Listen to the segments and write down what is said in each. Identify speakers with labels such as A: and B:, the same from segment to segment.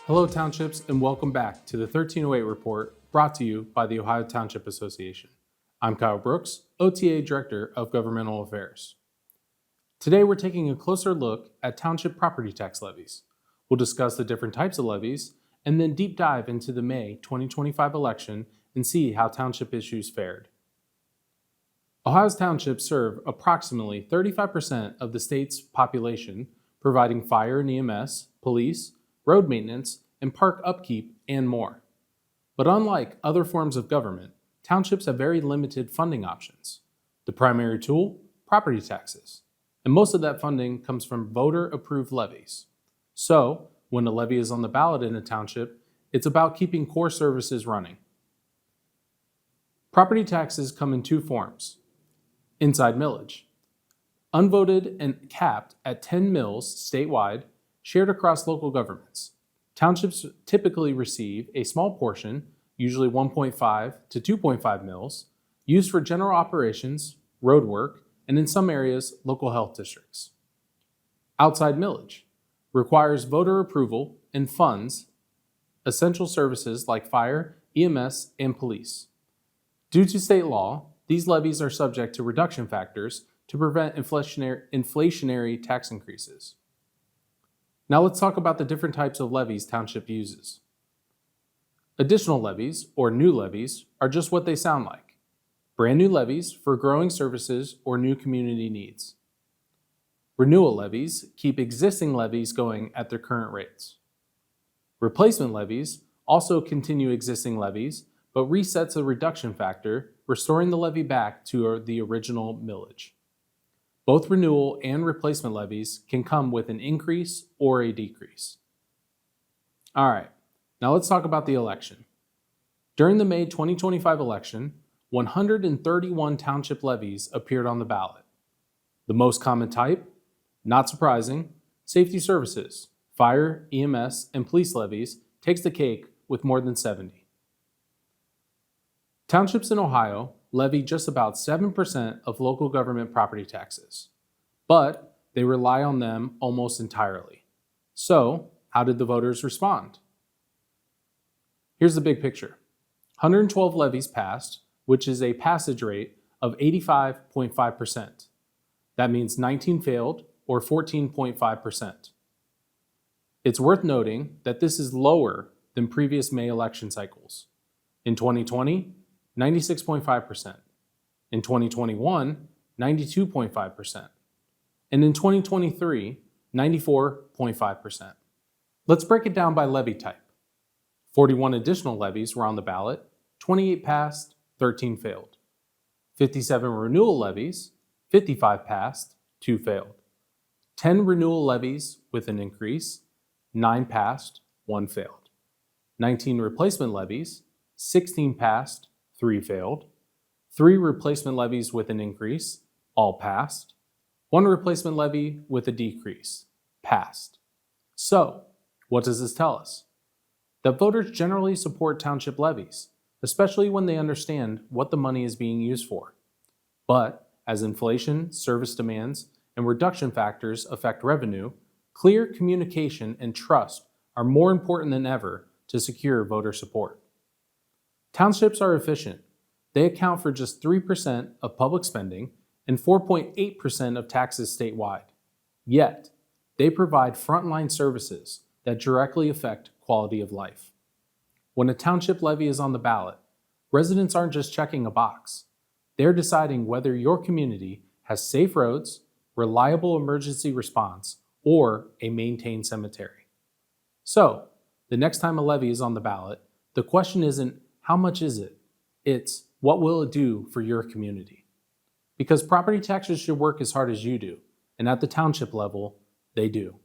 A: Hello, Townships, and welcome back to the 1308 Report brought to you by the Ohio Township Association. I'm Kyle Brooks, OTA Director of Governmental Affairs. Today, we're taking a closer look at township property tax levies. We'll discuss the different types of levies and then deep dive into the May 2025 election and see how township issues fared. Ohio's townships serve approximately 35% of the state's population, providing fire and EMS, police, road maintenance, and park upkeep, and more. But unlike other forms of government, townships have very limited funding options. The primary tool, property taxes. And most of that funding comes from voter-approved levies. So, when a levy is on the ballot in a township, it's about keeping core services running. Property taxes come in two forms. Inside millage. Unvoted and capped at 10 mills statewide, shared across local governments. Townships typically receive a small portion, usually 1.5 to 2.5 mills, used for general operations, road work, and in some areas, local health districts. Outside millage requires voter approval and funds essential services like fire, EMS, and police. Due to state law, these levies are subject to reduction factors to prevent inflationary tax increases. Now let's talk about the different types of levies township uses. Additional levies, or new levies, are just what they sound like. Brand new levies for growing services or new community needs. Renewal levies keep existing levies going at their current rates. Replacement levies also continue existing levies, but resets a reduction factor, restoring the levy back to the original millage. Both renewal and replacement levies can come with an increase or a decrease. All right, now let's talk about the election. During the May 2025 election, 131 township levies appeared on the ballot. The most common type, not surprising, safety services, fire, EMS, and police levies takes the cake with more than 70. Townships in Ohio levy just about 7% of local government property taxes, but they rely on them almost entirely. So, how did the voters respond? Here's the big picture. 112 levies passed, which is a passage rate of 85.5%. That means 19 failed, or 14.5%. It's worth noting that this is lower than previous May election cycles. In 2020, 96.5%. In 2021, 92.5%. And in 2023, 94.5%. Let's break it down by levy type. 41 additional levies were on the ballot, 28 passed, 13 failed. 57 renewal levies, 55 passed, 2 failed. 10 renewal levies with an increase, 9 passed, 1 failed. 19 replacement levies, 16 passed, 3 failed. 3 replacement levies with an increase, all passed. 1 replacement levy with a decrease, passed. So, what does this tell us? That voters generally support township levies, especially when they understand what the money is being used for. But as inflation, service demands, and reduction factors affect revenue, clear communication and trust are more important than ever to secure voter support. Townships are efficient. They account for just 3% of public spending and 4.8% of taxes statewide. Yet, they provide frontline services that directly affect quality of life. When a township levy is on the ballot, residents aren't just checking a box. They're deciding whether your community has safe roads, reliable emergency response, or a maintained cemetery. So, the next time a levy is on the ballot, the question isn't, how much is it? It's, what will it do for your community? Because property taxes should work as hard as you do, and at the township level, they do.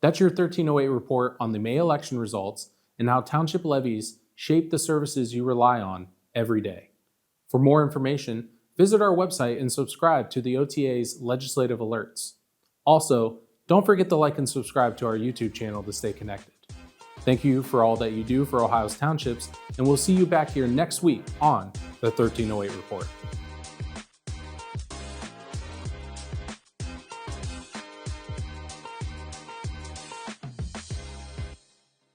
A: That's your 1308 report on the May election results and how township levies shape the services you rely on every day. For more information, visit our website and subscribe to the OTA's legislative alerts. Also, don't forget to like and subscribe to our YouTube channel to stay connected. Thank you for all that you do for Ohio's townships, and we'll see you back here next week on the 1308 Report.